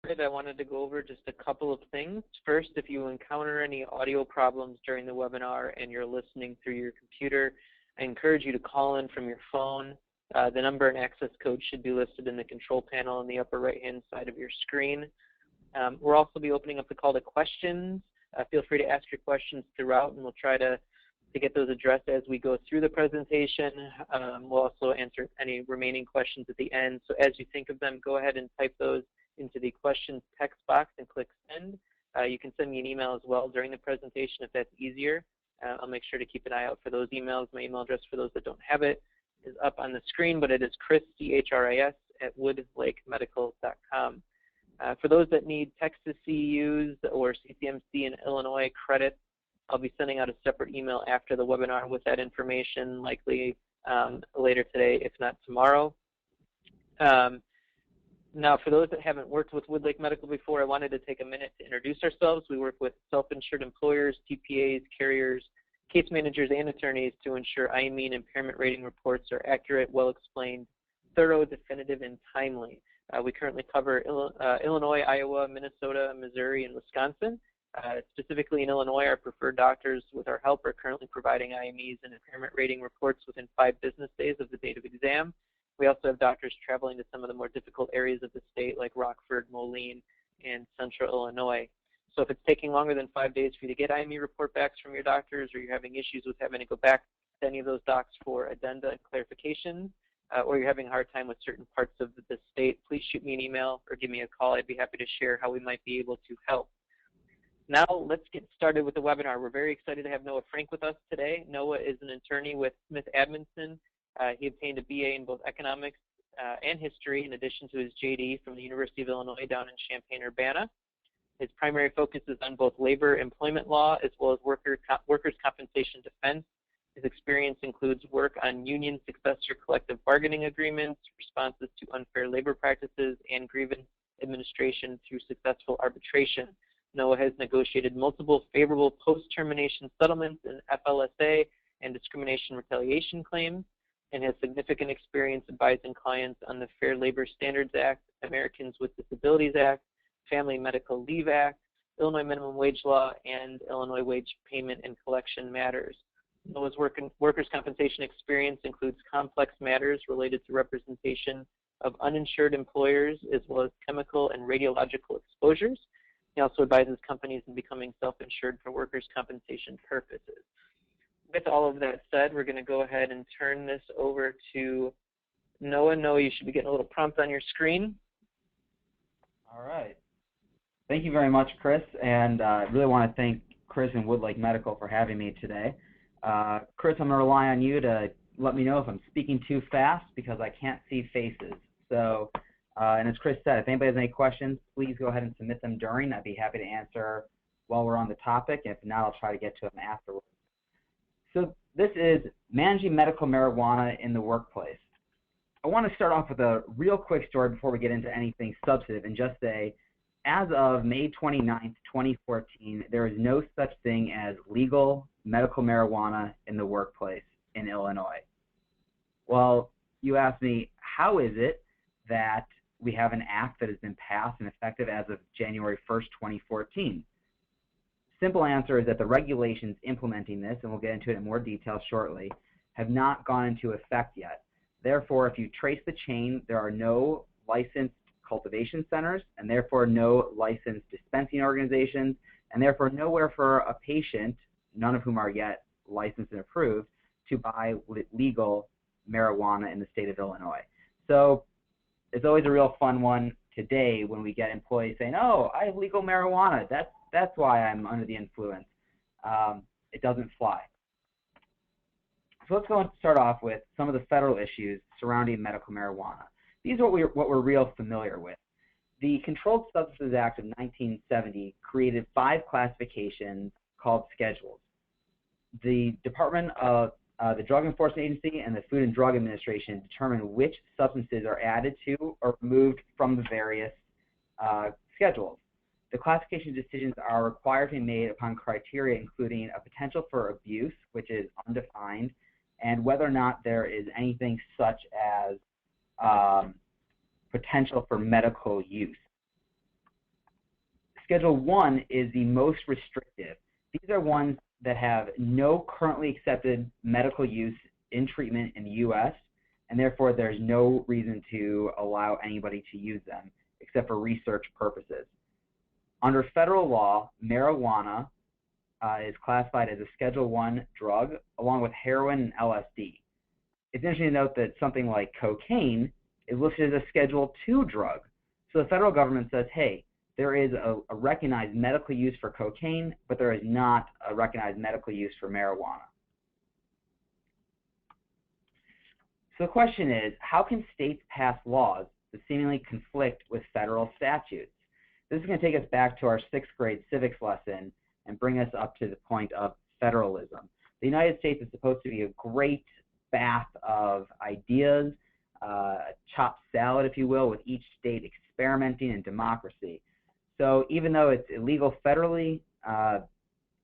started, I wanted to go over just a couple of things. First, if you encounter any audio problems during the webinar and you're listening through your computer, I encourage you to call in from your phone. The number and access code should be listed in the control panel on the upper right-hand side of your screen. We'll also be opening up the call to questions. Feel free to ask your questions throughout, and we'll try to get those addressed as we go through the presentation. We'll also answer any remaining questions at the end. So as you think of them, go ahead and type those into the questions text box and click send. You can send me an email as well during the presentation if that's easier. I'll make sure to keep an eye out for those emails. My email address for those that don't have it is up on the screen, but it is Chris, C-H-R-I-S, @woodlakemedical.com. For those that need Texas CEUs or CCMC in Illinois credits, I'll be sending out a separate email after the webinar with that information, likely later today, if not tomorrow. Now, for those that haven't worked with Wood Lake Medical before, I wanted to take a minute to introduce ourselves. We work with self-insured employers, TPAs, carriers, case managers, and attorneys to ensure IME and impairment rating reports are accurate, well-explained, thorough, definitive, and timely. We currently cover Illinois, Iowa, Minnesota, Missouri, and Wisconsin. Specifically in Illinois, our preferred doctors, with our help, are currently providing IMEs and impairment rating reports within 5 business days of the date of exam. We also have doctors traveling to some of the more difficult areas of the state, like Rockford, Moline, and Central Illinois. So if it's taking longer than 5 days for you to get IME report backs from your doctors, or you're having issues with having to go back to any of those docs for addenda and clarifications, or you're having a hard time with certain parts of the state, please shoot me an email or give me a call. I'd be happy to share how we might be able to help. Now let's get started with the webinar. We're very excited to have Noah Frank with us today. Noah is an attorney with Smith Adminson. He obtained a BA in both economics and history, in addition to his JD from the University of Illinois down in Champaign-Urbana. His primary focus is on both labor employment law as well as workers' compensation defense. His experience includes work on union successor collective bargaining agreements, responses to unfair labor practices, and grievance administration through successful arbitration. Noah has negotiated multiple favorable post-termination settlements in FLSA and discrimination retaliation claims, and has significant experience advising clients on the Fair Labor Standards Act, Americans with Disabilities Act, Family Medical Leave Act, Illinois Minimum Wage Law, and Illinois Wage Payment and Collection Matters. Noah's workers' compensation experience includes complex matters related to representation of uninsured employers as well as chemical and radiological exposures. He also advises companies in becoming self-insured for workers' compensation purposes. With all of that said, we're going to go ahead and turn this over to Noah. Noah, you should be getting a little prompt on your screen. All right. Thank you very much, Chris, and I really want to thank Chris and Wood Lake Medical for having me today. Chris, I'm going to rely on you to let me know if I'm speaking too fast because I can't see faces. So, and as Chris said, if anybody has any questions, please go ahead and submit them during. I'd be happy to answer while we're on the topic. If not, I'll try to get to them afterwards. So this is managing medical marijuana in the workplace. I want to start off with a real quick story before we get into anything substantive and just say, as of May 29th, 2014, there is no such thing as legal medical marijuana in the workplace in Illinois. Well, you ask me, how is it that we have an act that has been passed and effective as of January 1st, 2014? Simple answer is that the regulations implementing this, and we'll get into it in more detail shortly, have not gone into effect yet. Therefore, if you trace the chain, there are no licensed cultivation centers, and therefore no licensed dispensing organizations, and therefore nowhere for a patient, none of whom are yet licensed and approved, to buy legal marijuana in the state of Illinois. So it's always a real fun one today when we get employees saying, oh, I have legal marijuana. That's why I'm under the influence. It doesn't fly. So let's go and start off with some of the federal issues surrounding medical marijuana. These are what we're real familiar with. The Controlled Substances Act of 1970 created 5 classifications called schedules. The Department of the Drug Enforcement Agency and the Food and Drug Administration determine which substances are added to or removed from the various schedules. The classification decisions are required to be made upon criteria including a potential for abuse, which is undefined, and whether or not there is anything such as potential for medical use. Schedule 1 is the most restrictive. These are ones that have no currently accepted medical use in treatment in the U.S., and therefore there's no reason to allow anybody to use them except for research purposes. Under federal law, marijuana is classified as a Schedule 1 drug along with heroin and LSD. It's interesting to note that something like cocaine is listed as a Schedule 2 drug. So the federal government says, hey, there is a recognized medical use for cocaine, but there is not a recognized medical use for marijuana. So the question is, how can states pass laws that seemingly conflict with federal statutes? This is going to take us back to our 6th grade civics lesson and bring us up to the point of federalism. The United States is supposed to be a great bath of ideas, a chopped salad, if you will, with each state experimenting in democracy. So even though it's illegal federally,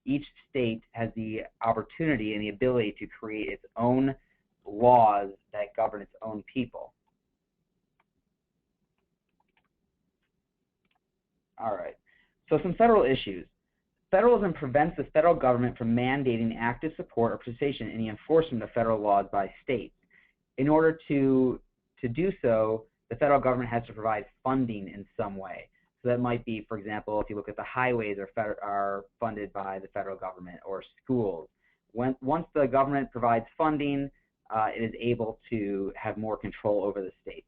each state has the opportunity and the ability to create its own laws that govern its own people. All right, so some federal issues. Federalism prevents the federal government from mandating active support or participation in the enforcement of federal laws by states. In order to do so, the federal government has to provide funding in some way. So that might be, for example, if you look at the highways are funded by the federal government, or schools. Once the government provides funding, it is able to have more control over the states.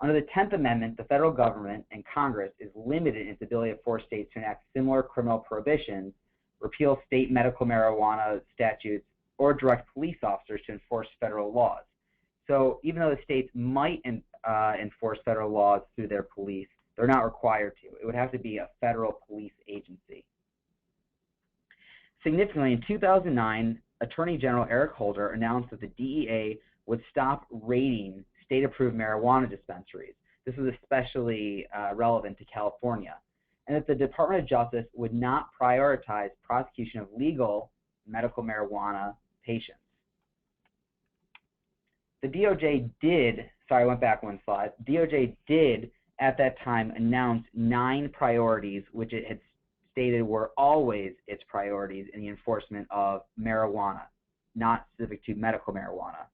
Under the 10th Amendment, the federal government and Congress is limited in its ability to force states to enact similar criminal prohibitions, repeal state medical marijuana statutes, or direct police officers to enforce federal laws. So even though the states might enforce federal laws through their police, they're not required to. It would have to be a federal police agency. Significantly, in 2009, Attorney General Eric Holder announced that the DEA would stop raiding state-approved marijuana dispensaries. This was especially relevant to California. And that the Department of Justice would not prioritize prosecution of legal medical marijuana patients. The DOJ did, sorry, I went back one slide. DOJ did at that time announce 9 priorities, which it had stated were always its priorities in the enforcement of marijuana, not specific to medical marijuana.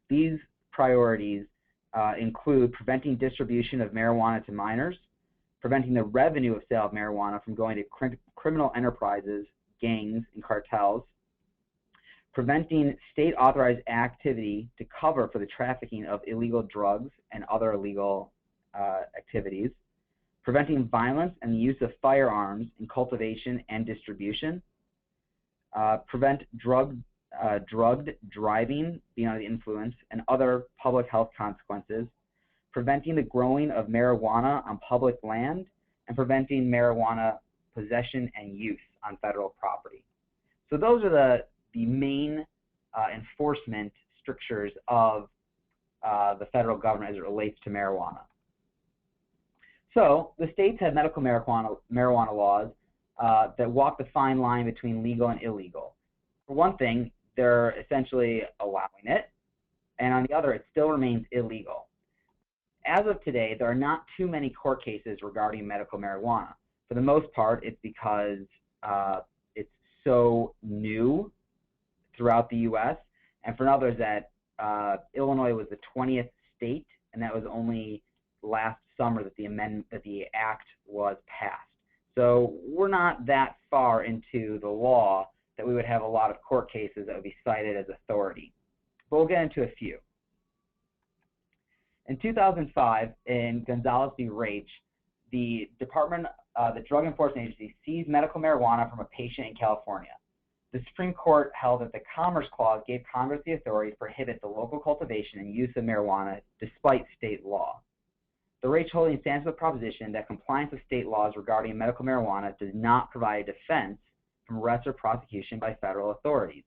These priorities include preventing distribution of marijuana to minors, preventing the revenue of sale of marijuana from going to criminal enterprises, gangs, and cartels, preventing state-authorized activity to cover for the trafficking of illegal drugs and other illegal activities, preventing violence and the use of firearms in cultivation and distribution, prevent drugged driving, being under the influence, and other public health consequences, preventing the growing of marijuana on public land, and preventing marijuana possession and use on federal property. So those are the main enforcement strictures of the federal government as it relates to marijuana. So the states have medical marijuana laws that walk the fine line between legal and illegal. For one thing, they're essentially allowing it, and on the other, it still remains illegal. As of today, there are not too many court cases regarding medical marijuana. For the most part, it's because it's so new throughout the U.S., and for others that Illinois was the 20th state, and that was only last summer that the act was passed. So we're not that far into the law that we would have a lot of court cases that would be cited as authority. But we'll get into a few. In 2005, in Gonzales v. Raich, the Drug Enforcement Agency seized medical marijuana from a patient in California. The Supreme Court held that the Commerce Clause gave Congress the authority to prohibit the local cultivation and use of marijuana despite state law. The Raich holding stands for the proposition that compliance with state laws regarding medical marijuana does not provide a defense from arrest or prosecution by federal authorities.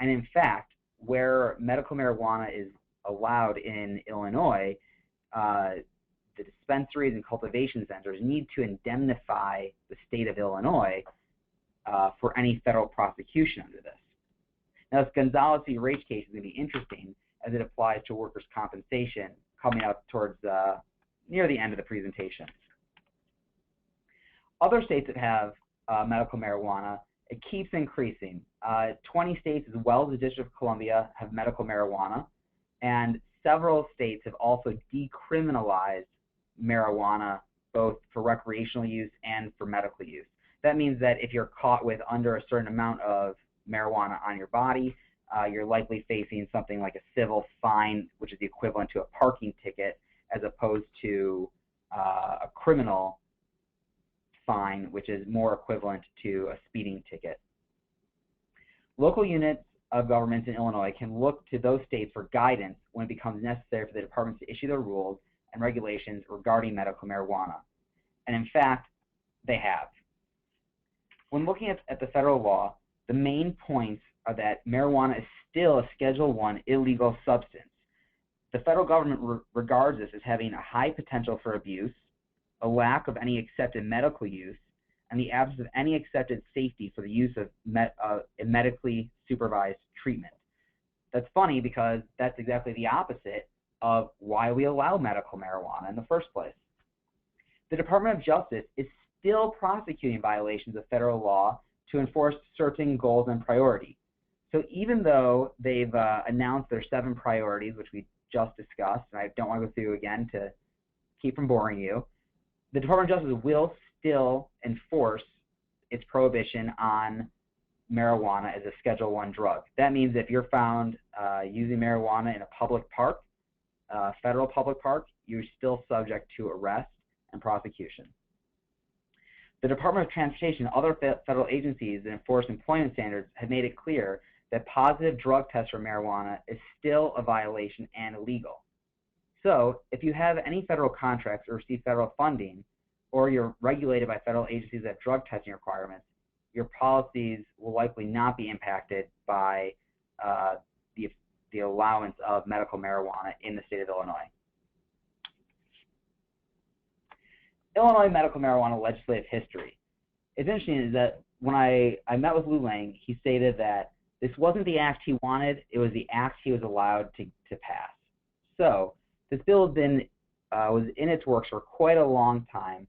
And in fact, where medical marijuana is allowed in Illinois, the dispensaries and cultivation centers need to indemnify the state of Illinois for any federal prosecution under this. Now, this Gonzales v. Raich case is going to be interesting as it applies to workers' compensation coming up towards near the end of the presentation. Other states that have medical marijuana, it keeps increasing. 20 states, as well as the District of Columbia, have medical marijuana, and several states have also decriminalized marijuana, both for recreational use and for medical use. That means that if you're caught with under a certain amount of marijuana on your body, you're likely facing something like a civil fine, which is the equivalent to a parking ticket, as opposed to a criminal fine, which is more equivalent to a speeding ticket. Local units of government in Illinois can look to those states for guidance when it becomes necessary for the departments to issue their rules and regulations regarding medical marijuana. And in fact, they have. When looking at the federal law, the main points are that marijuana is still a Schedule I illegal substance. The federal government regards this as having a high potential for abuse, a lack of any accepted medical use, and the absence of any accepted safety for the use of medically supervised treatment. That's funny because that's exactly the opposite of why we allow medical marijuana in the first place. The Department of Justice is still prosecuting violations of federal law to enforce certain goals and priorities. So even though they've announced their 7 priorities, which we just discussed, and I don't want to go through again to keep from boring you, the Department of Justice will still enforce its prohibition on marijuana as a Schedule I drug. That means if you're found using marijuana in a public park, federal public park, you're still subject to arrest and prosecution. The Department of Transportation and other federal agencies that enforce employment standards have made it clear that positive drug tests for marijuana is still a violation and illegal. So if you have any federal contracts or receive federal funding, or you're regulated by federal agencies that have drug testing requirements, your policies will likely not be impacted by the allowance of medical marijuana in the state of Illinois. Illinois medical marijuana legislative history. It's interesting is that when I met with Lou Lang, he stated that this wasn't the act he wanted, it was the act he was allowed to pass. So this bill has been, was in its works for quite a long time,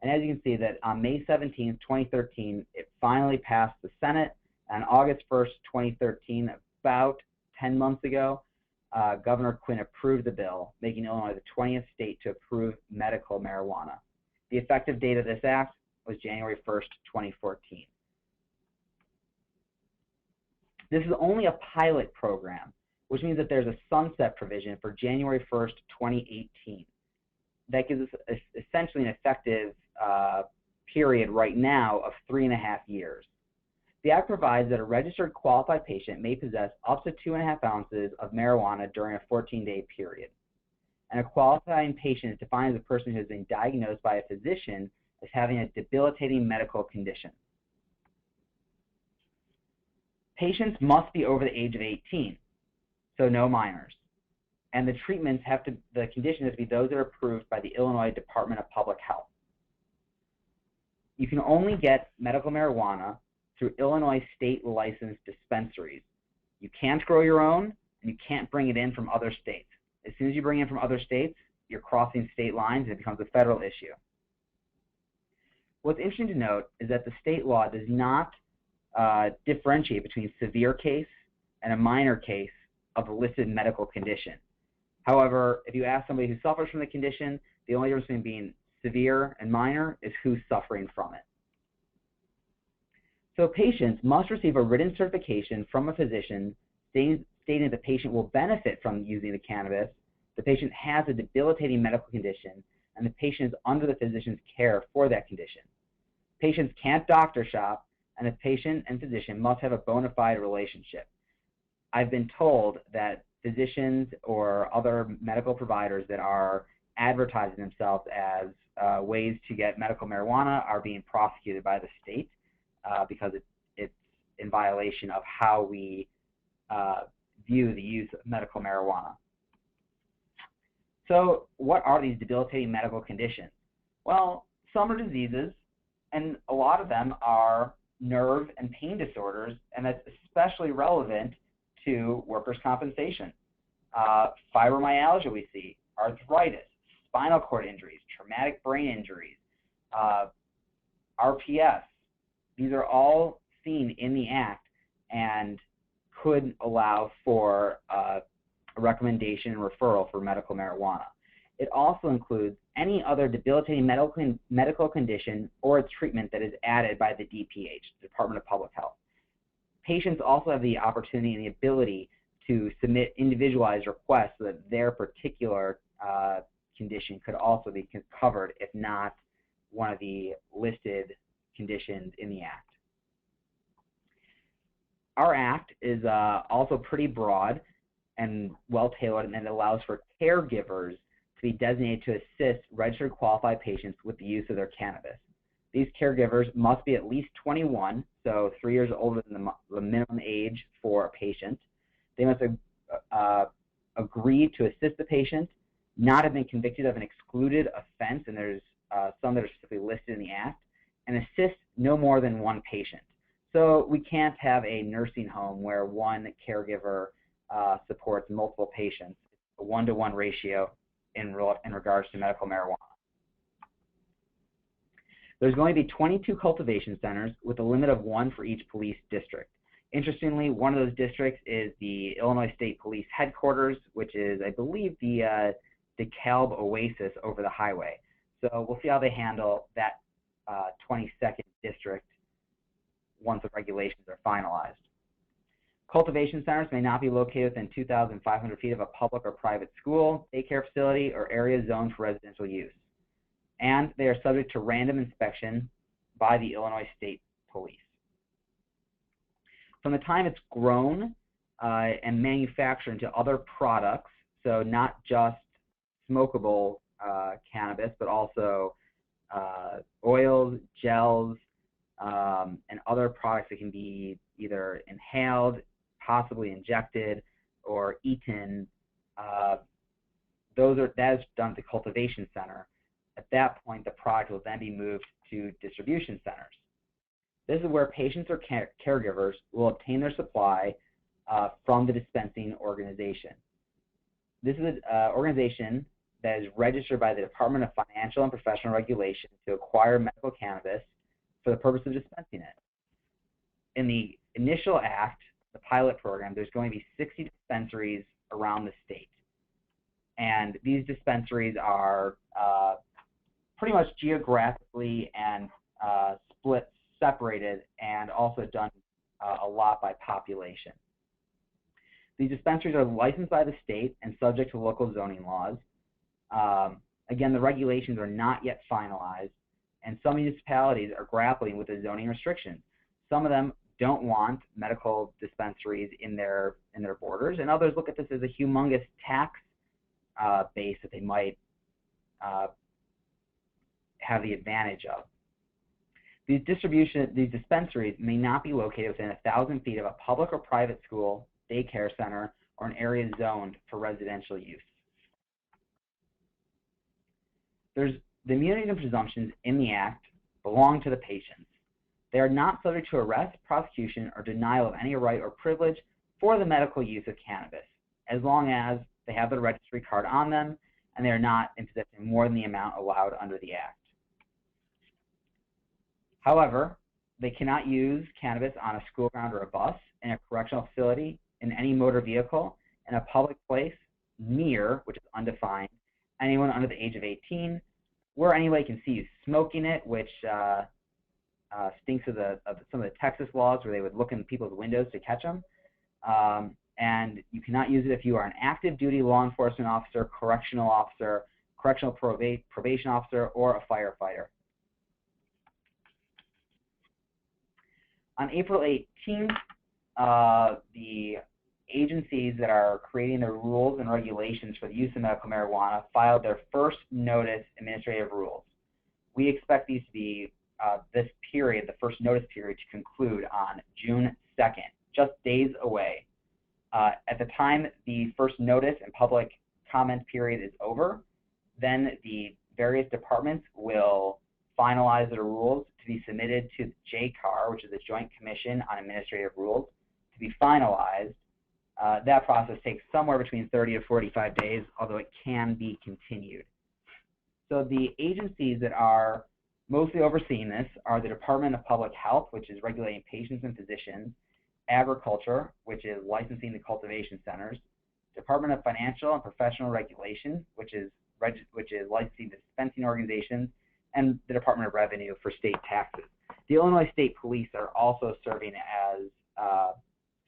and as you can see that on May 17, 2013, it finally passed the Senate, and on August 1st, 2013, about 10 months ago, Governor Quinn approved the bill, making Illinois the 20th state to approve medical marijuana. The effective date of this act was January 1st, 2014. This is only a pilot program, which means that there's a sunset provision for January 1st, 2018. That gives us essentially an effective period right now of 3.5 years. The act provides that a registered qualified patient may possess up to 2.5 ounces of marijuana during a 14-day period. And a qualifying patient is defined as a person who has been diagnosed by a physician as having a debilitating medical condition. Patients must be over the age of 18, so no minors. And the treatments have to, the conditions have to be those that are approved by the Illinois Department of Public Health. You can only get medical marijuana through Illinois state licensed dispensaries. You can't grow your own, and you can't bring it in from other states. As soon as you bring in from other states, you're crossing state lines and it becomes a federal issue. What's interesting to note is that the state law does not differentiate between severe case and a minor case of a listed medical condition. However, if you ask somebody who suffers from the condition, the only difference between being severe and minor is who's suffering from it. So patients must receive a written certification from a physician stating the patient will benefit from using the cannabis, the patient has a debilitating medical condition, and the patient is under the physician's care for that condition. Patients can't doctor shop, and the patient and physician must have a bona fide relationship. I've been told that physicians or other medical providers that are advertising themselves as ways to get medical marijuana are being prosecuted by the state because it's in violation of how we view the use of medical marijuana. So what are these debilitating medical conditions? Well, some are diseases, and a lot of them are nerve and pain disorders, and that's especially relevant to workers' compensation. Fibromyalgia we see, arthritis, spinal cord injuries, traumatic brain injuries, RPS. These are all seen in the Act and could allow for a recommendation and referral for medical marijuana. It also includes any other debilitating medical condition or its treatment that is added by the DPH, Department of Public Health. Patients also have the opportunity and the ability to submit individualized requests so that their particular condition could also be covered, if not one of the listed conditions in the Act. Our Act is also pretty broad and well-tailored, and it allows for caregivers to be designated to assist registered qualified patients with the use of their cannabis. These caregivers must be at least 21, so 3 years older than the minimum age for a patient. They must agree to assist the patient, not have been convicted of an excluded offense, and there's some that are specifically listed in the Act, and assist no more than one patient. So we can't have a nursing home where one caregiver supports multiple patients. It's a 1-to-1 ratio in regards to medical marijuana. There's going to be 22 cultivation centers with a limit of 1 for each police district. Interestingly, one of those districts is the Illinois State Police Headquarters, which is, I believe, the DeKalb Oasis over the highway. So we'll see how they handle that 22nd district once the regulations are finalized. Cultivation centers may not be located within 2,500 feet of a public or private school, daycare facility, or area zoned for residential use. And they are subject to random inspection by the Illinois State Police. From the time it's grown and manufactured into other products, so not just smokable cannabis, but also oils, gels, and other products that can be either inhaled, possibly injected, or eaten. That is done at the cultivation center. At that point, the product will then be moved to distribution centers. This is where patients or caregivers will obtain their supply from the dispensing organization. This is an organization that is registered by the Department of Financial and Professional Regulation to acquire medical cannabis for the purpose of dispensing it. In the initial act, the pilot program, there's going to be 60 dispensaries around the state. And these dispensaries are pretty much geographically and separated, and also done a lot by population. These dispensaries are licensed by the state and subject to local zoning laws. Again, the regulations are not yet finalized, and some municipalities are grappling with the zoning restrictions. Some of them don't want medical dispensaries in their borders, and others look at this as a humongous tax base that they might have the advantage of. These dispensaries may not be located within 1,000 feet of a public or private school, daycare center, or an area zoned for residential use. The immunities and presumptions in the Act belong to the patients. They are not subject to arrest, prosecution, or denial of any right or privilege for the medical use of cannabis, as long as they have the registry card on them and they are not in possession of more than the amount allowed under the Act. However, they cannot use cannabis on a school ground or a bus, in a correctional facility, in any motor vehicle, in a public place, near, which is undefined, anyone under the age of 18, where anybody can see you smoking it, which stinks of some of the Texas laws where they would look in people's windows to catch them. And you cannot use it if you are an active duty law enforcement officer, correctional probation officer, or a firefighter. On April 18th, the agencies that are creating the rules and regulations for the use of medical marijuana filed their first notice administrative rules. We expect these to be this period, the first notice period, to conclude on June 2nd, just days away. At the time the first notice and public comment period is over, then the various departments will finalize their rules to be submitted to the JCAR, which is the Joint Commission on Administrative Rules, to be finalized. That process takes somewhere between 30 to 45 days, although it can be continued. So the agencies that are Mostly overseeing this are the Department of Public Health, which is regulating patients and physicians, Agriculture, which is licensing the cultivation centers, Department of Financial and Professional Regulation, which is licensing the dispensing organizations, and the Department of Revenue for state taxes. The Illinois State Police are also serving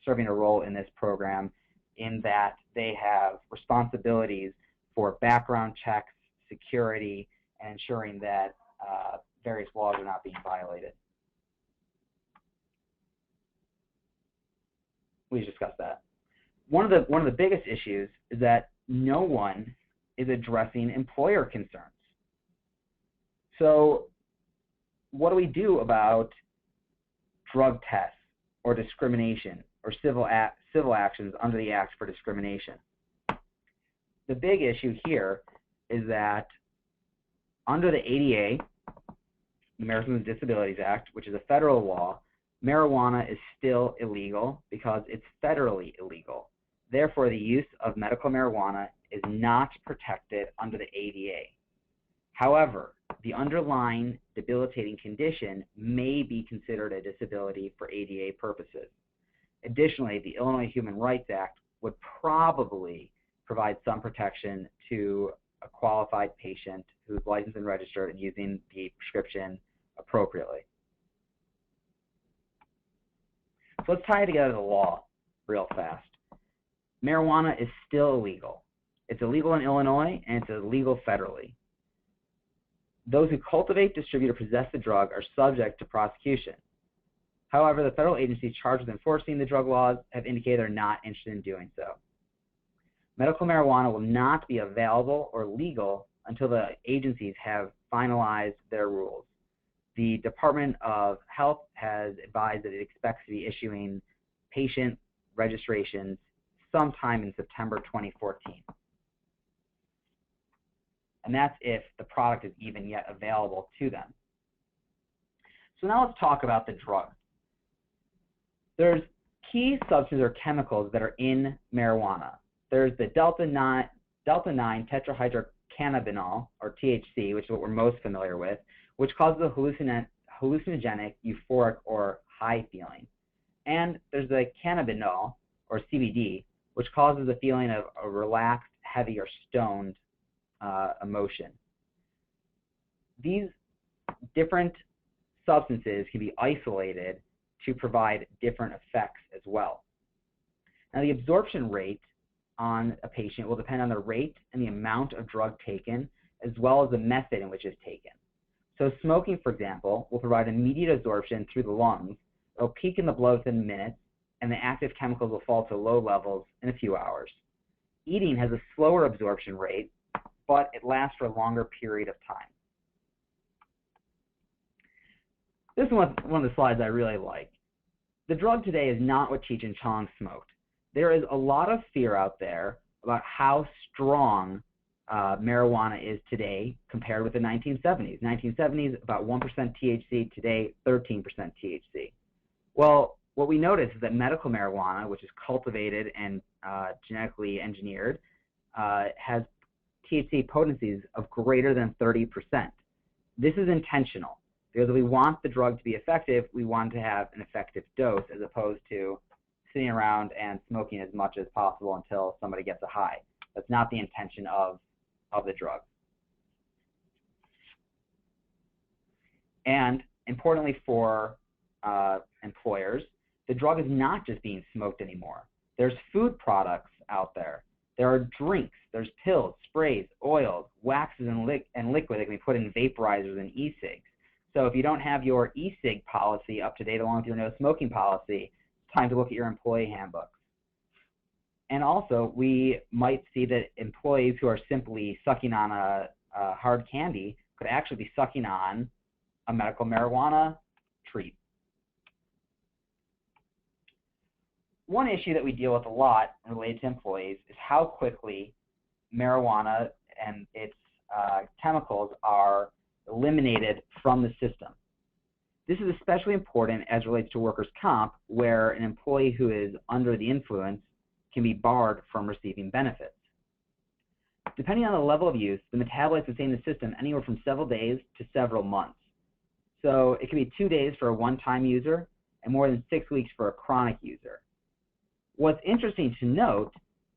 a role in this program, in that they have responsibilities for background checks, security, and ensuring that various laws are not being violated. We discussed that. One of the biggest issues is that no one is addressing employer concerns. So what do we do about drug tests or discrimination or civil actions under the Act for Discrimination? The big issue here is that under the ADA, Americans with Disabilities Act, which is a federal law, marijuana is still illegal because it's federally illegal. Therefore, the use of medical marijuana is not protected under the ADA. However, the underlying debilitating condition may be considered a disability for ADA purposes. Additionally, the Illinois Human Rights Act would probably provide some protection to a qualified patient who's licensed and registered and using the prescription appropriately. So let's tie together the law real fast. Marijuana is still illegal. It's illegal in Illinois, and it's illegal federally. Those who cultivate, distribute, or possess the drug are subject to prosecution. However, the federal agencies charged with enforcing the drug laws have indicated they're not interested in doing so. Medical marijuana will not be available or legal until the agencies have finalized their rules. The Department of Health has advised that it expects to be issuing patient registrations sometime in September 2014. And that's if the product is even yet available to them. So now let's talk about the drug. There's key substances or chemicals that are in marijuana. There's the delta-9 tetrahydrocannabinol, or THC, which is what we're most familiar with, which causes a hallucinogenic, euphoric, or high feeling. And there's the cannabinol, or CBD, which causes a feeling of a relaxed, heavy, or stoned emotion. These different substances can be isolated to provide different effects as well. Now, the absorption rate on a patient will depend on the rate and the amount of drug taken, as well as the method in which it's taken. So smoking, for example, will provide immediate absorption through the lungs. It'll peak in the blood within minutes, and the active chemicals will fall to low levels in a few hours. Eating has a slower absorption rate, but it lasts for a longer period of time. This is one of the slides I really like. The drug today is not what Cheech and Chong smoked. There is a lot of fear out there about how strong marijuana is today compared with the 1970s. 1970s, about 1% THC. Today, 13% THC. Well, what we notice is that medical marijuana, which is cultivated and genetically engineered, has THC potencies of greater than 30%. This is intentional, because if we want the drug to be effective, we want to have an effective dose, as opposed to sitting around and smoking as much as possible until somebody gets a high. That's not the intention of the drug. And importantly for employers, the drug is not just being smoked anymore. There's food products out there. There are drinks, there's pills, sprays, oils, waxes, and liquid that can be put in vaporizers and e-cigs. So if you don't have your e-cig policy up to date along with your no smoking policy, it's time to look at your employee handbooks. And also, we might see that employees who are simply sucking on a hard candy could actually be sucking on a medical marijuana treat. One issue that we deal with a lot related to employees is how quickly marijuana and its chemicals are eliminated from the system. This is especially important as it relates to workers' comp, where an employee who is under the influence can be barred from receiving benefits. Depending on the level of use, the metabolites will stay in the system anywhere from several days to several months. So it can be 2 days for a one-time user and more than 6 weeks for a chronic user. What's interesting to note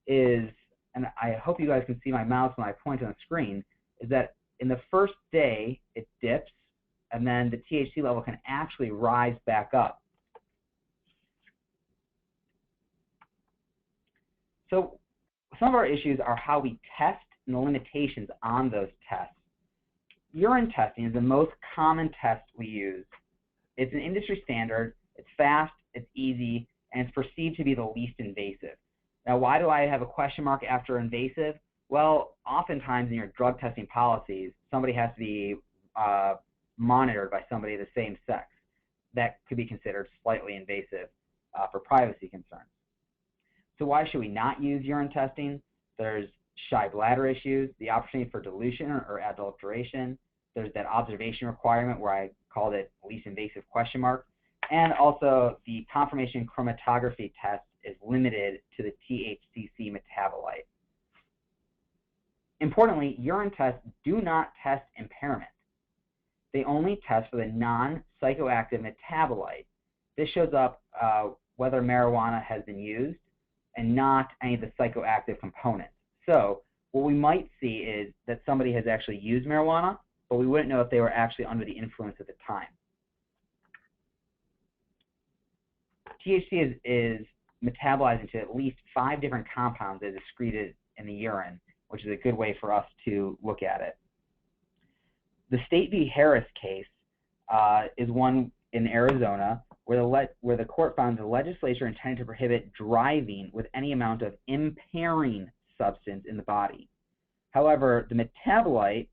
is, and I hope you guys can see my mouse when I point on the screen, is that in the first day it dips, and then the THC level can actually rise back up. So some of our issues are how we test and the limitations on those tests. Urine testing is the most common test we use. It's an industry standard, it's fast, it's easy, and it's perceived to be the least invasive. Now, why do I have a question mark after invasive? Well, oftentimes in your drug testing policies, somebody has to be monitored by somebody of the same sex. That could be considered slightly invasive for privacy concerns. So why should we not use urine testing? There's shy bladder issues, the opportunity for dilution or adulteration. There's that observation requirement where I called it least invasive question mark. And also the confirmation chromatography test is limited to the THCC metabolite. Importantly, urine tests do not test impairment. They only test for the non-psychoactive metabolite. This shows up whether marijuana has been used and not any of the psychoactive components. So what we might see is that somebody has actually used marijuana, but we wouldn't know if they were actually under the influence at the time. THC is metabolized into at least 5 different compounds that are excreted in the urine, which is a good way for us to look at it. The State v. Harris case is one in Arizona where the court found the legislature intended to prohibit driving with any amount of impairing substance in the body. However, the metabolite,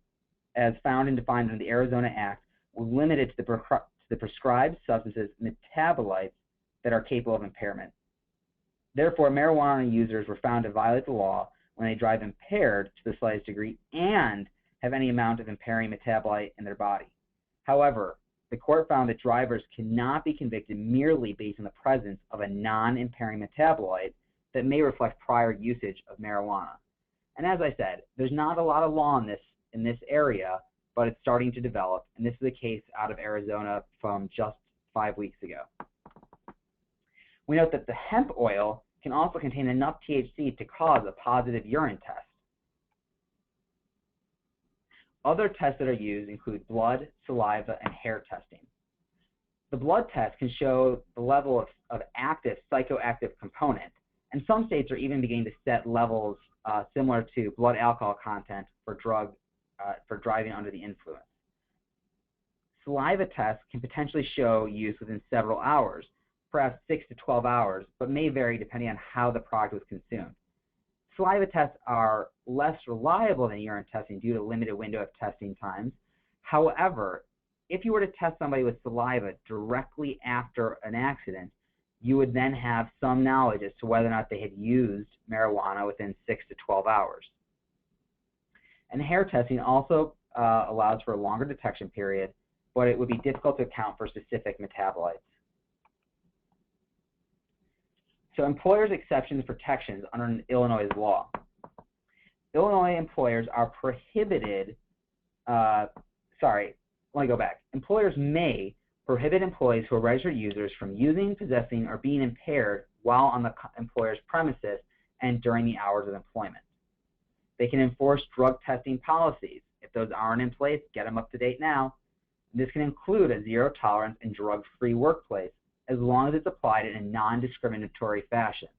as found and defined in the Arizona Act, was limited to the prescribed substances metabolites that are capable of impairment. Therefore, marijuana users were found to violate the law when they drive impaired to the slightest degree and have any amount of impairing metabolite in their body. However, the court found that drivers cannot be convicted merely based on the presence of a non-impairing metabolite that may reflect prior usage of marijuana. And as I said, there's not a lot of law in this area, but it's starting to develop, and this is a case out of Arizona from just 5 weeks ago. We note that the hemp oil can also contain enough THC to cause a positive urine test. Other tests that are used include blood, saliva, and hair testing. The blood test can show the level of active psychoactive component, and some states are even beginning to set levels similar to blood alcohol content for driving under the influence. Saliva tests can potentially show use within several hours, perhaps 6 to 12 hours, but may vary depending on how the product was consumed. Saliva tests are less reliable than urine testing due to limited window of testing times. However, if you were to test somebody with saliva directly after an accident, you would then have some knowledge as to whether or not they had used marijuana within 6 to 12 hours. And hair testing also allows for a longer detection period, but it would be difficult to account for specific metabolites. So employers' exceptions and protections under Illinois law. Illinois employers are prohibited, Employers may prohibit employees who are registered users from using, possessing, or being impaired while on the employer's premises and during the hours of employment. They can enforce drug testing policies. If those aren't in place, get them up to date now. This can include a zero tolerance and drug-free workplace, as long as it's applied in a non-discriminatory fashion.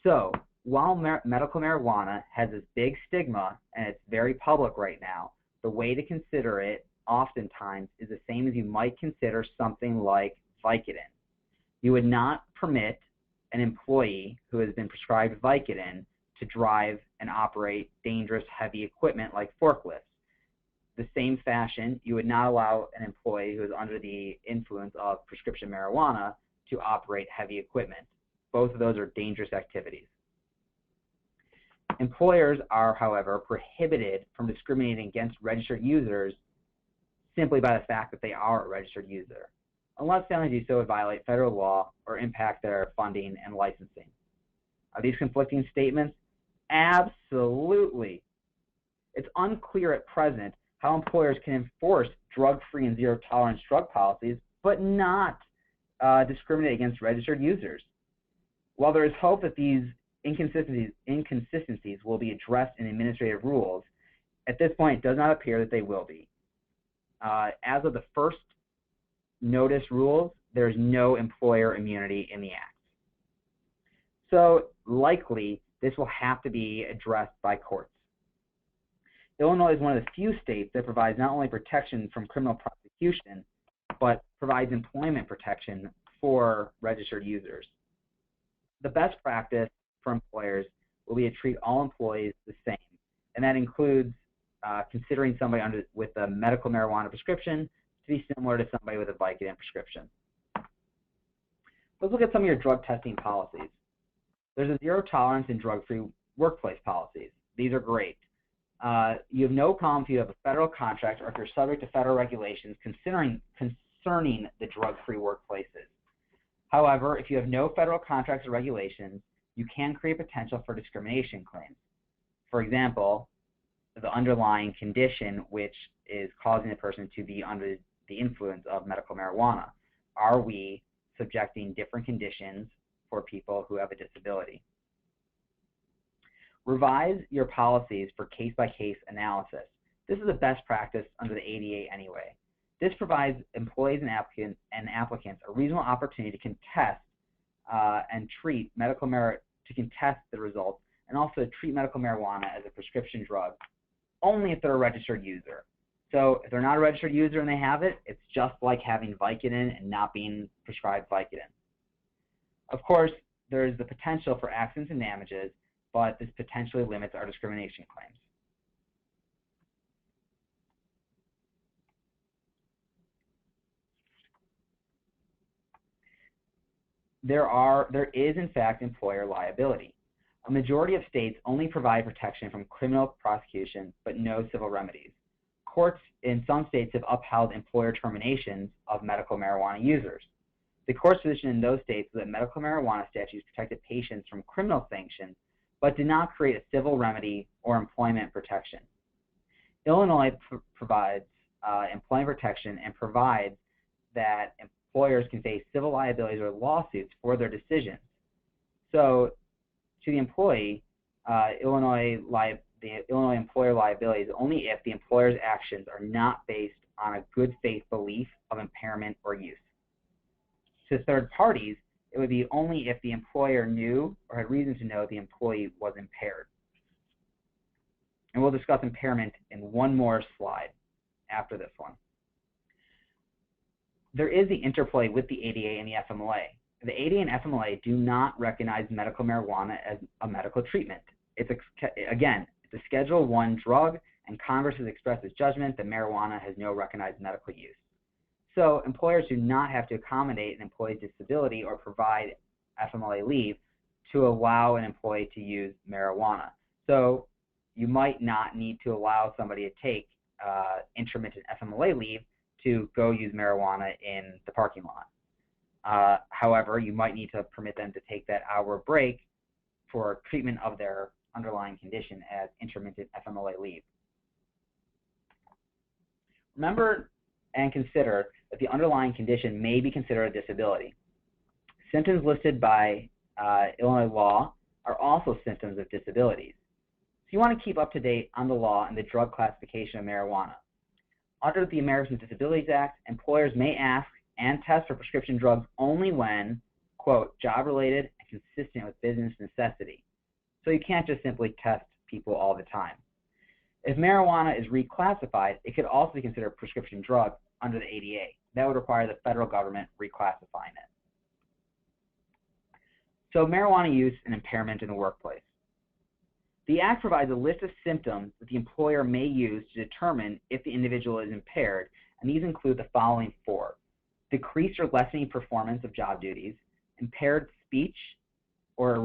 So while medical marijuana has this big stigma and it's very public right now, the way to consider it oftentimes is the same as you might consider something like Vicodin. You would not permit an employee who has been prescribed Vicodin to drive and operate dangerous heavy equipment like forklifts. The same fashion, you would not allow an employee who is under the influence of prescription marijuana to operate heavy equipment. Both of those are dangerous activities. Employers are, however, prohibited from discriminating against registered users simply by the fact that they are a registered user, unless failing to do so would violate federal law or impact their funding and licensing. Are these conflicting statements? Absolutely. It's unclear at present how employers can enforce drug-free and zero-tolerance drug policies, but not discriminate against registered users. While there is hope that these inconsistencies will be addressed in administrative rules, at this point, it does not appear that they will be. As of the first notice rules, there is no employer immunity in the Act. So likely, this will have to be addressed by courts. Illinois is one of the few states that provides not only protection from criminal prosecution, but provides employment protection for registered users. The best practice for employers will be to treat all employees the same, and that includes considering somebody with a medical marijuana prescription to be similar to somebody with a Vicodin prescription. Let's look at some of your drug testing policies. There's a zero tolerance and drug-free workplace policies. These are great. You have no problem if you have a federal contract or if you're subject to federal regulations concerning the drug-free workplaces. However, if you have no federal contracts or regulations, you can create potential for discrimination claims. For example, the underlying condition which is causing the person to be under the influence of medical marijuana. Are we subjecting different conditions for people who have a disability? Revise your policies for case-by-case analysis. This is a best practice under the ADA anyway. This provides employees and applicants a reasonable opportunity to contest and treat to contest the results, and also treat medical marijuana as a prescription drug only if they're a registered user. So if they're not a registered user and they have it, it's just like having Vicodin and not being prescribed Vicodin. Of course, there's the potential for accidents and damages, but this potentially limits our discrimination claims. There is in fact employer liability. A majority of states only provide protection from criminal prosecution, but no civil remedies. Courts in some states have upheld employer terminations of medical marijuana users. The court's position in those states is that medical marijuana statutes protected patients from criminal sanctions, but did not create a civil remedy or employment protection. Illinois provides employment protection and provides that employers can face civil liabilities or lawsuits for their decisions. So, to the employee, the Illinois employer liability is only if the employer's actions are not based on a good faith belief of impairment or use. To third parties, it would be only if the employer knew or had reason to know the employee was impaired. And we'll discuss impairment in one more slide after this one. There is the interplay with the ADA and the FMLA. The ADA and FMLA do not recognize medical marijuana as a medical treatment. Again, it's a Schedule I drug, and Congress has expressed its judgment that marijuana has no recognized medical use. So employers do not have to accommodate an employee's disability or provide FMLA leave to allow an employee to use marijuana. So you might not need to allow somebody to take intermittent FMLA leave to go use marijuana in the parking lot. However, you might need to permit them to take that hour break for treatment of their underlying condition as intermittent FMLA leave. Remember and consider that the underlying condition may be considered a disability. Symptoms listed by Illinois law are also symptoms of disabilities. So you want to keep up to date on the law and the drug classification of marijuana. Under the Americans with Disabilities Act, employers may ask and test for prescription drugs only when, quote, job-related and consistent with business necessity. So you can't just simply test people all the time. If marijuana is reclassified, it could also be considered a prescription drug under the ADA. That would require the federal government reclassifying it. So marijuana use and impairment in the workplace. The Act provides a list of symptoms that the employer may use to determine if the individual is impaired, and these include the following four: decreased or lessening performance of job duties, impaired speech or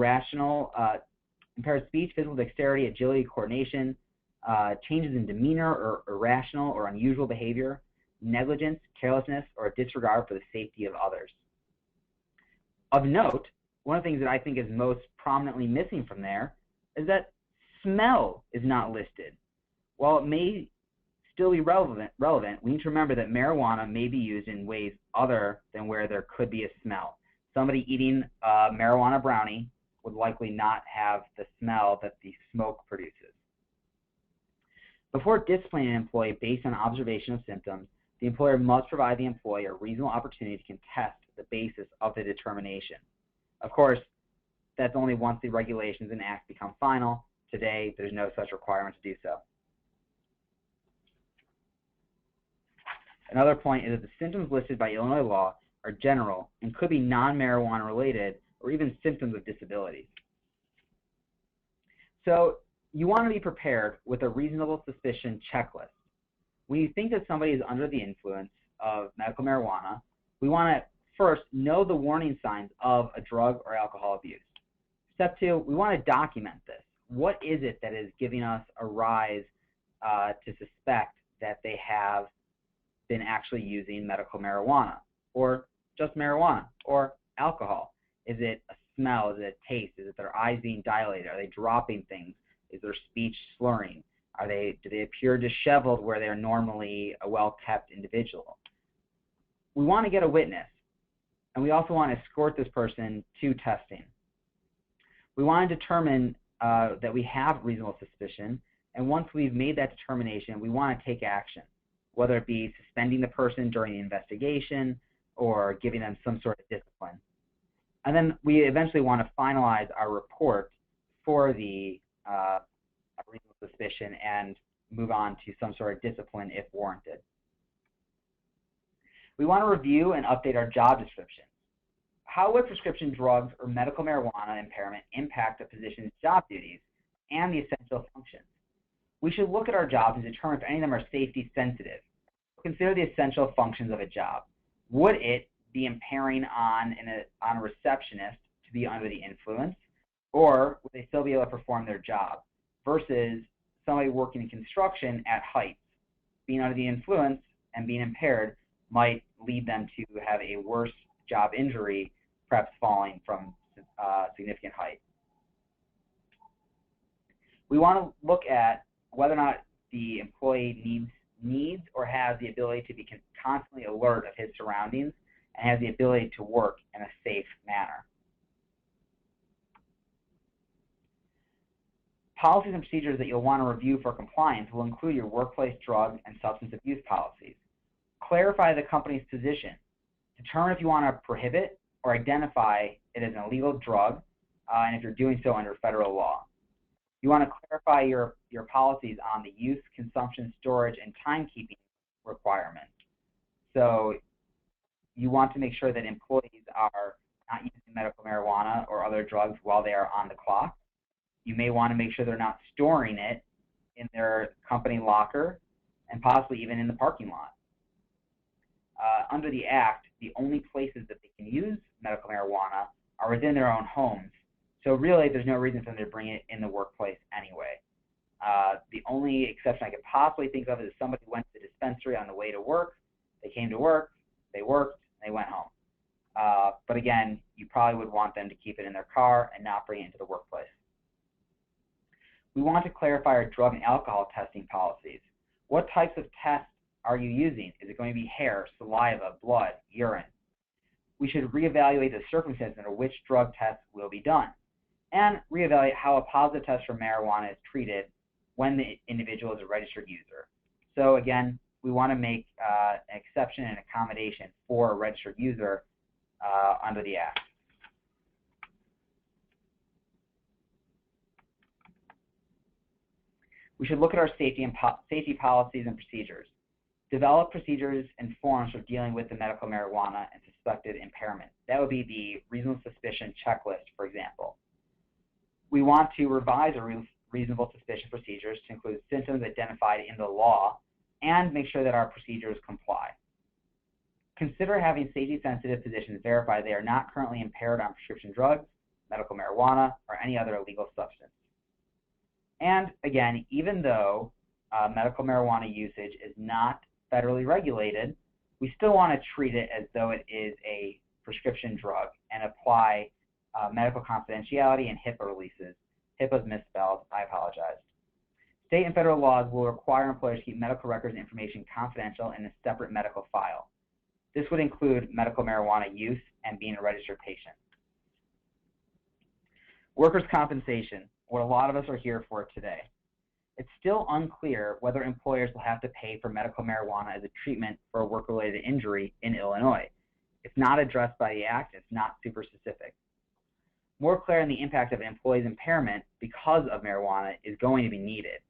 impaired speech, physical dexterity, agility, coordination, changes in demeanor or irrational or unusual behavior, negligence, carelessness, or a disregard for the safety of others. Of note, one of the things that I think is most prominently missing from there is that smell is not listed. While it may still be relevant, we need to remember that marijuana may be used in ways other than where there could be a smell. Somebody eating a marijuana brownie would likely not have the smell that the smoke produces. Before disciplining an employee based on observation of symptoms, the employer must provide the employee a reasonable opportunity to contest the basis of the determination. Of course, that's only once the regulations and acts become final. Today, there's no such requirement to do so. Another point is that the symptoms listed by Illinois law are general and could be non-marijuana related or even symptoms of disabilities. So you want to be prepared with a reasonable suspicion checklist. When you think that somebody is under the influence of medical marijuana, we want to first know the warning signs of a drug or alcohol abuse. Step two, we want to document this. What is it that is giving us a rise to suspect that they have been actually using medical marijuana, or just marijuana, or alcohol? Is it a smell? Is it a taste? Is it their eyes being dilated? Are they dropping things? Is their speech slurring? Do they appear disheveled where they're normally a well-kept individual? We want to get a witness, and we also want to escort this person to testing. We want to determine that we have reasonable suspicion, and once we've made that determination, we want to take action, whether it be suspending the person during the investigation or giving them some sort of discipline. And then we eventually want to finalize our report for the reasonable suspicion and move on to some sort of discipline if warranted. We want to review and update our job description. How would prescription drugs or medical marijuana impairment impact a physician's job duties and the essential functions? We should look at our jobs and determine if any of them are safety sensitive. Consider the essential functions of a job. Would it be impairing on a receptionist to be under the influence, or would they still be able to perform their job? Versus somebody working in construction at heights. Being under the influence and being impaired might lead them to have a worse job injury, perhaps falling from significant height. We want to look at whether or not the employee needs or has the ability to be constantly alert of his surroundings and has the ability to work in a safe manner. Policies and procedures that you'll want to review for compliance will include your workplace drug and substance abuse policies. Clarify the company's position. Determine if you want to prohibit or identify it as an illegal drug, and if you're doing so under federal law. You want to clarify your policies on the use, consumption, storage, and timekeeping requirements. So you want to make sure that employees are not using medical marijuana or other drugs while they are on the clock. You may want to make sure they're not storing it in their company locker and possibly even in the parking lot. Under the Act, the only places that they can use medical marijuana are within their own homes. So really, there's no reason for them to bring it in the workplace anyway. The only exception I could possibly think of is if somebody went to the dispensary on the way to work, they came to work, they worked, and they went home. But again, you probably would want them to keep it in their car and not bring it into the workplace. We want to clarify our drug and alcohol testing policies. What types of tests are you using? Is it going to be hair, saliva, blood, urine? We should reevaluate the circumstances under which drug tests will be done, and reevaluate how a positive test for marijuana is treated when the individual is a registered user. So again, we want to make an exception and accommodation for a registered user under the Act. We should look at our safety policies and procedures. Develop procedures and forms for dealing with the medical marijuana and suspected impairment. That would be the reasonable suspicion checklist, for example. We want to revise our reasonable suspicion procedures to include symptoms identified in the law and make sure that our procedures comply. Consider having safety-sensitive physicians verify they are not currently impaired on prescription drugs, medical marijuana, or any other illegal substance. And again, even though medical marijuana usage is not federally regulated, we still want to treat it as though it is a prescription drug and apply medical confidentiality and HIPAA releases. HIPAA's misspelled, I apologize. State and federal laws will require employers to keep medical records and information confidential in a separate medical file. This would include medical marijuana use and being a registered patient. Workers' compensation, what a lot of us are here for today. It's still unclear whether employers will have to pay for medical marijuana as a treatment for a work-related injury in Illinois. It's not addressed by the Act. It's not super specific. More clarity on the impact of an employee's impairment because of marijuana is going to be needed.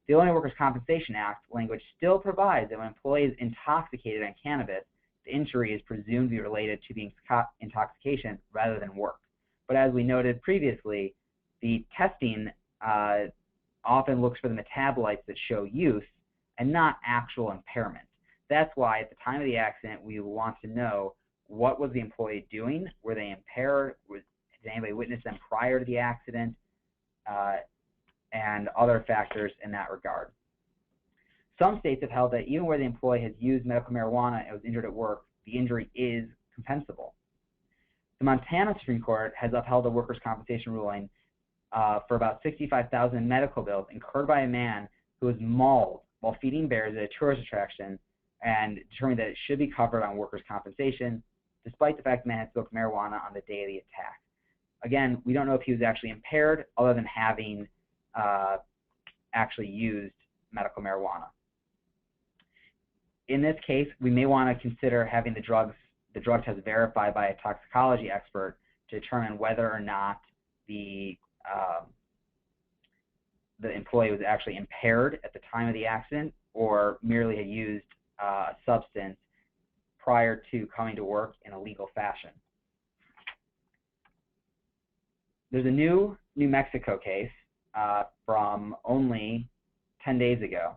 The Illinois Workers' Compensation Act language still provides that when an employee is intoxicated on cannabis, the injury is presumed to be related to the intoxication rather than work. But as we noted previously, the testing often looks for the metabolites that show use and not actual impairment. That's why at the time of the accident, we want to know what was the employee doing? Were they impaired? Did anybody witness them prior to the accident? And other factors in that regard. Some states have held that even where the employee has used medical marijuana and was injured at work, the injury is compensable. The Montana Supreme Court has upheld a workers' compensation ruling for about 65,000 medical bills incurred by a man who was mauled while feeding bears at a tourist attraction and determined that it should be covered on workers' compensation, despite the fact the man had smoked marijuana on the day of the attack. Again, we don't know if he was actually impaired other than having actually used medical marijuana. In this case, we may want to consider having the drug test verified by a toxicology expert to determine whether or not the employee was actually impaired at the time of the accident or merely had used a substance prior to coming to work in a legal fashion. There's a new New Mexico case from only 10 days ago,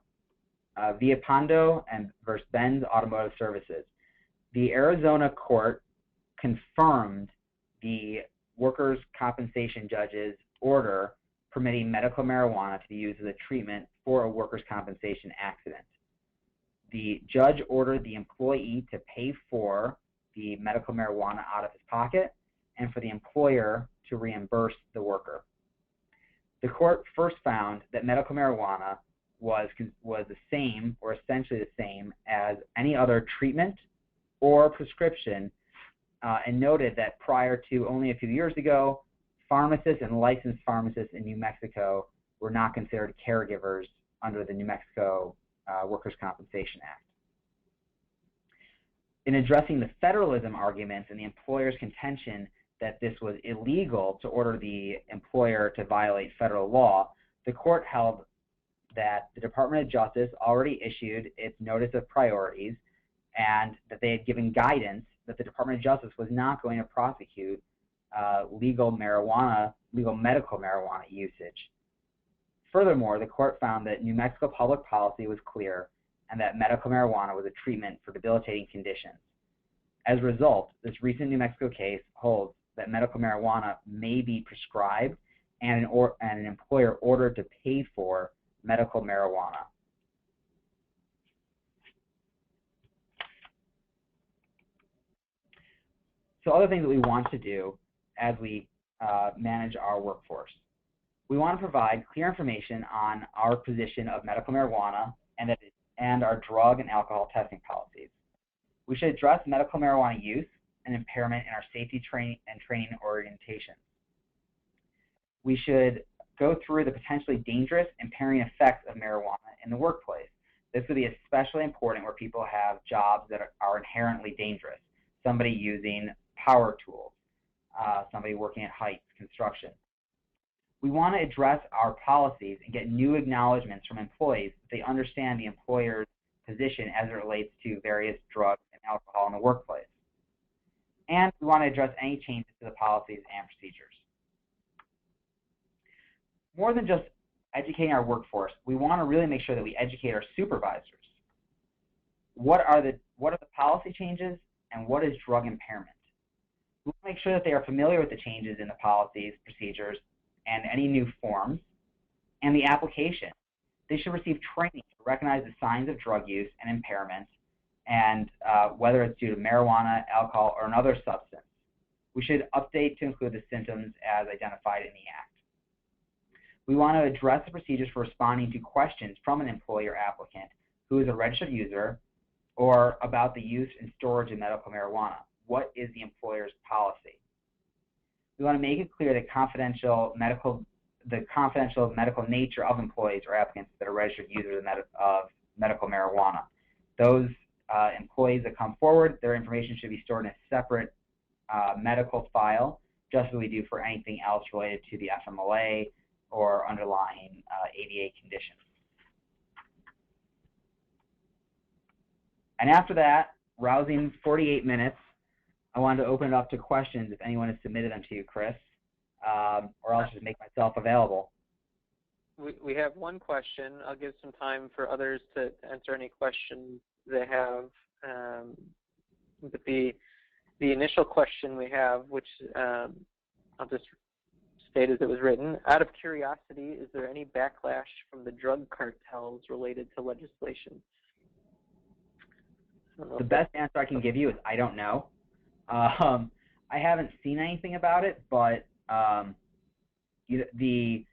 Villalpando and versus Benz Automotive Services. The Arizona court confirmed the workers' compensation judge's order permitting medical marijuana to be used as a treatment for a workers' compensation accident. The judge ordered the employee to pay for the medical marijuana out of his pocket and for the employer to reimburse the worker. The court first found that medical marijuana was the same or essentially the same as any other treatment or prescription and noted that prior to only a few years ago, pharmacists and licensed pharmacists in New Mexico were not considered caregivers under the New Mexico Workers' Compensation Act. In addressing the federalism arguments and the employer's contention that this was illegal to order the employer to violate federal law, the court held that the Department of Justice already issued its notice of priorities and that they had given guidance that the Department of Justice was not going to prosecute legal medical marijuana usage. Furthermore, the court found that New Mexico public policy was clear and that medical marijuana was a treatment for debilitating conditions. As a result, this recent New Mexico case holds that medical marijuana may be prescribed and an employer ordered to pay for medical marijuana. So other things that we want to do as we manage our workforce. We want to provide clear information on our position of medical marijuana and our drug and alcohol testing policies. We should address medical marijuana use and impairment in our safety training orientation. We should go through the potentially dangerous impairing effects of marijuana in the workplace. This would be especially important where people have jobs that are inherently dangerous. Somebody using power tools, somebody working at heights, construction. We want to address our policies and get new acknowledgments from employees that they understand the employer's position as it relates to various drugs and alcohol in the workplace. And we want to address any changes to the policies and procedures. More than just educating our workforce, we want to really make sure that we educate our supervisors. What are the policy changes and what is drug impairment? We want to make sure that they are familiar with the changes in the policies, procedures, and any new forms, and the application. They should receive training to recognize the signs of drug use and impairment, and whether it's due to marijuana, alcohol, or another substance. We should update to include the symptoms as identified in the Act. We want to address the procedures for responding to questions from an employee or applicant who is a registered user or about the use and storage of medical marijuana. What is the employer's policy? We want to make it clear that the confidential medical nature of employees or applicants that are registered users of medical marijuana. Those employees that come forward, their information should be stored in a separate medical file, just as we do for anything else related to the FMLA or underlying ADA conditions. And after that rousing 48 minutes, I wanted to open it up to questions if anyone has submitted them to you, Chris, or I'll just make myself available. We have one question. I'll give some time for others to answer any questions they have. But the initial question we have, which I'll just state as it was written, out of curiosity, is there any backlash from the drug cartels related to legislation? The best answer I can give you is I don't know. I haven't seen anything about it, but the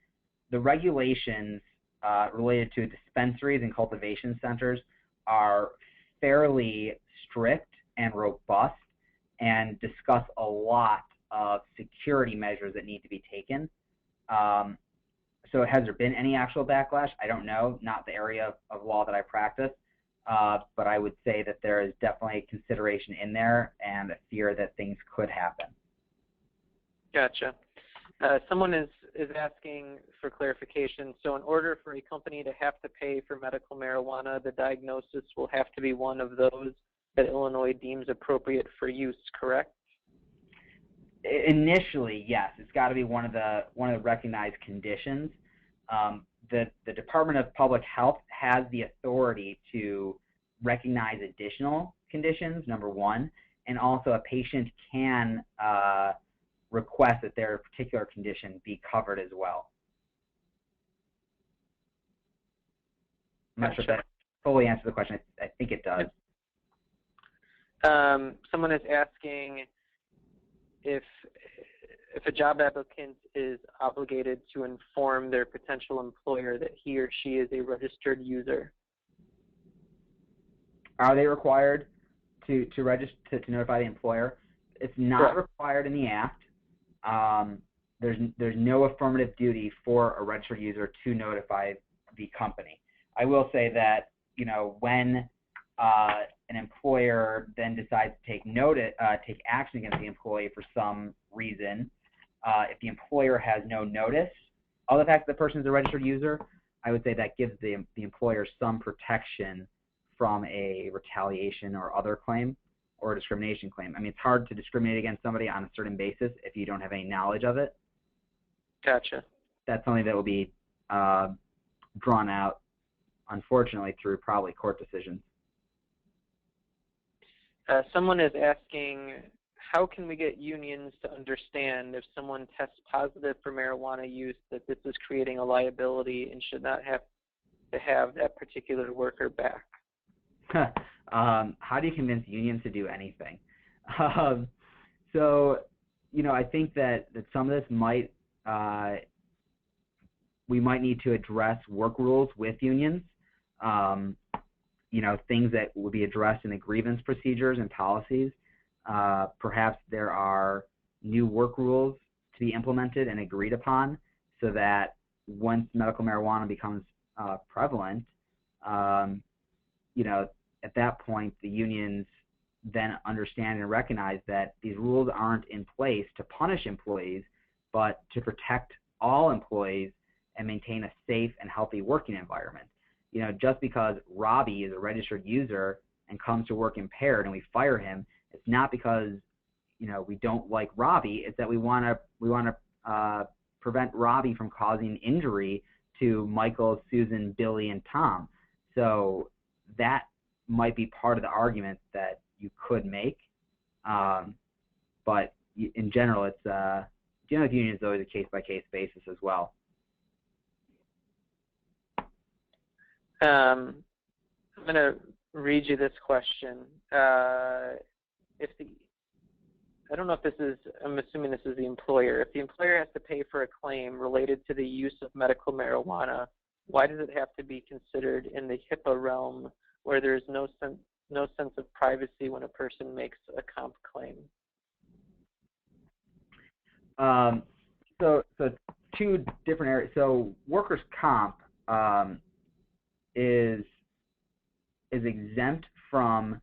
regulations related to dispensaries and cultivation centers are fairly strict and robust and discuss a lot of security measures that need to be taken. So has there been any actual backlash? I don't know, not the area of law that I practice. But I would say that there is definitely a consideration in there and a fear that things could happen. Gotcha. Someone is asking for clarification. So in order for a company to have to pay for medical marijuana, the diagnosis will have to be one of those that Illinois deems appropriate for use, correct? Initially, yes. It's got to be one of the recognized conditions. The Department of Public Health has the authority to recognize additional conditions, number one, and also a patient can request that their particular condition be covered as well. I'm not sure if that fully answers the question. I think it does. Someone is asking if a job applicant is obligated to inform their potential employer that he or she is a registered user. Are they required to register to notify the employer? It's not required in the Act. There's no affirmative duty for a registered user to notify the company. I will say that when an employer then decides to take action against the employee for some reason, if the employer has no notice of the fact that the person is a registered user, I would say that gives the employer some protection from a retaliation or other claim or a discrimination claim. I mean, it's hard to discriminate against somebody on a certain basis if you don't have any knowledge of it. Gotcha. That's something that will be drawn out, unfortunately, through probably court decisions. Someone is asking, how can we get unions to understand if someone tests positive for marijuana use that this is creating a liability and should not have to have that particular worker back? How do you convince unions to do anything? So, I think that some of this we might need to address work rules with unions. Things that will be addressed in the grievance procedures and policies. Perhaps there are new work rules to be implemented and agreed upon so that once medical marijuana becomes prevalent, at that point the unions then understand and recognize that these rules aren't in place to punish employees, but to protect all employees and maintain a safe and healthy working environment. Just because Robbie is a registered user and comes to work impaired and we fire him, it's not because we don't like Robbie. It's that we want to prevent Robbie from causing injury to Michael, Susan, Billy, and Tom. So that might be part of the argument that you could make. But in general, it's dealing with unions is always a case-by-case basis as well. I'm going to read you this question. If I don't know if this is, I'm assuming this is the employer. If the employer has to pay for a claim related to the use of medical marijuana, why does it have to be considered in the HIPAA realm where there's no sense of privacy when a person makes a comp claim? So two different areas. So workers' comp is exempt from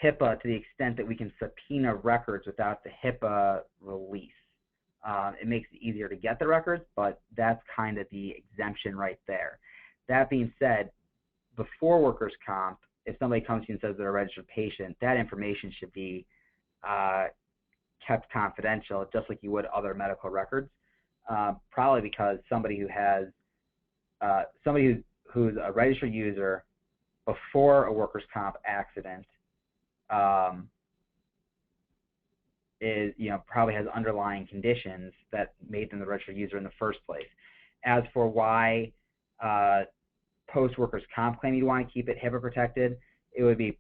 HIPAA to the extent that we can subpoena records without the HIPAA release. It makes it easier to get the records, but that's kind of the exemption right there. That being said, before workers' comp, if somebody comes to you and says they're a registered patient, that information should be kept confidential, just like you would other medical records. Probably because somebody who has who's a registered user before a workers' comp accident is, probably has underlying conditions that made them the registered user in the first place. As for why post-workers' comp claim you'd want to keep it HIPAA protected, it would be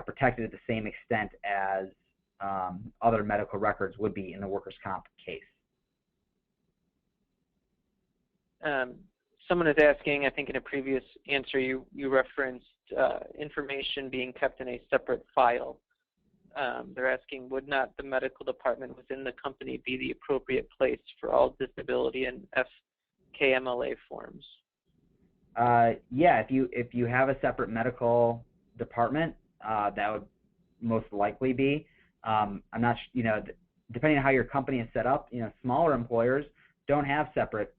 protected at the same extent as other medical records would be in the workers' comp case. Someone is asking, I think in a previous answer you referenced information being kept in a separate file. They're asking, would not the medical department within the company be the appropriate place for all disability and FMLA forms? Yeah, if you have a separate medical department, that would most likely be. I'm not, depending on how your company is set up, smaller employers don't have separate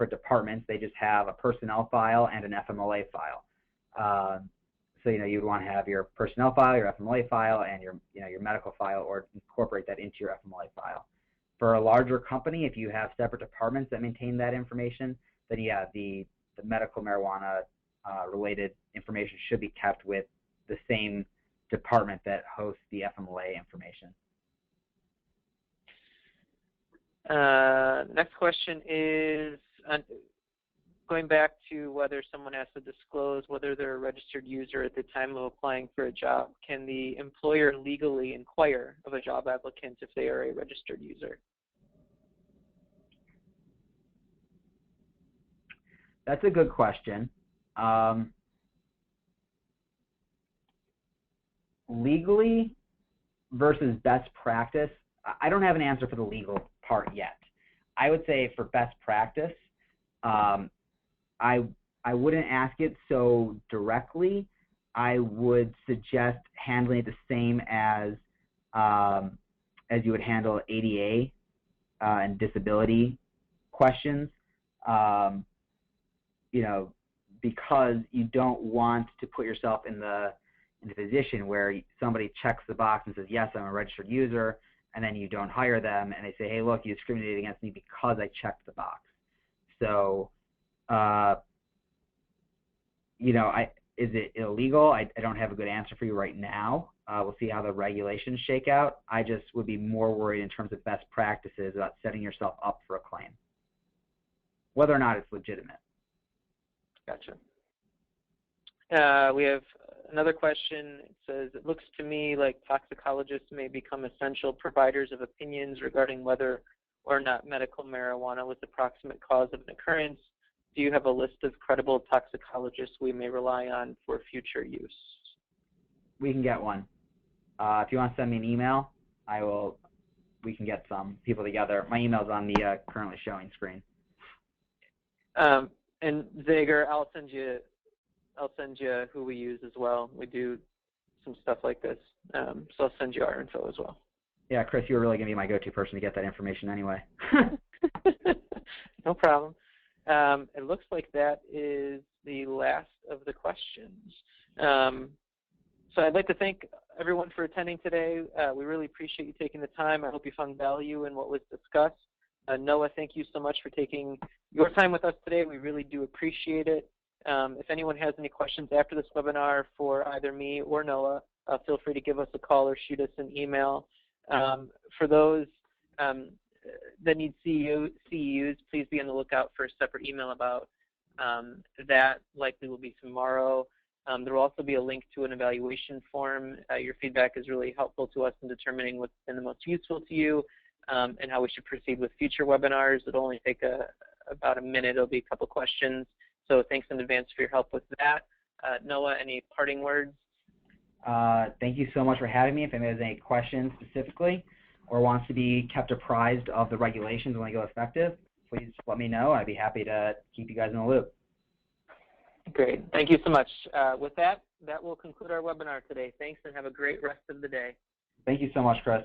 departments. They just have a personnel file and an FMLA file. So you'd want to have your personnel file, your FMLA file, and your medical file, or incorporate that into your FMLA file. For a larger company, if you have separate departments that maintain that information, then yeah, the medical marijuana related information should be kept with the same department that hosts the FMLA information. Next question is going back to whether someone has to disclose whether they're a registered user at the time of applying for a job. Can the employer legally inquire of a job applicant if they are a registered user? That's a good question. Legally versus best practice, I don't have an answer for the legal part yet. I would say for best practice, I wouldn't ask it so directly. I would suggest handling it the same as you would handle ADA and disability questions. Because you don't want to put yourself in the position where somebody checks the box and says, yes, I'm a registered user, and then you don't hire them, and they say, hey, look, you discriminated against me because I checked the box. So, is it illegal? I don't have a good answer for you right now. We'll see how the regulations shake out. I just would be more worried in terms of best practices about setting yourself up for a claim, whether or not it's legitimate. Gotcha. We have another question. It says, it looks to me like toxicologists may become essential providers of opinions regarding whether or not medical marijuana was the proximate cause of an occurrence. Do you have a list of credible toxicologists we may rely on for future use? We can get one. If you want to send me an email, we can get some people together. My email's on the currently showing screen. And Zager, I'll send you who we use as well. We do some stuff like this, so I'll send you our info as well. Yeah, Chris, you were really going to be my go-to person to get that information anyway. No problem. It looks like that is the last of the questions. So I'd like to thank everyone for attending today. We really appreciate you taking the time. I hope you found value in what was discussed. Noah, thank you so much for taking your time with us today. We really do appreciate it. If anyone has any questions after this webinar for either me or Noah, feel free to give us a call or shoot us an email. For those that need CEUs, please be on the lookout for a separate email about that. Likely will be tomorrow. There will also be a link to an evaluation form. Your feedback is really helpful to us in determining what's been the most useful to you and how we should proceed with future webinars. It'll only take about a minute. It'll be a couple questions. So thanks in advance for your help with that. Noah, any parting words? Thank you so much for having me. If anybody has any questions specifically or wants to be kept apprised of the regulations when they go effective, please let me know. I'd be happy to keep you guys in the loop. Great. Thank you so much. With that, that will conclude our webinar today. Thanks and have a great rest of the day. Thank you so much, Chris.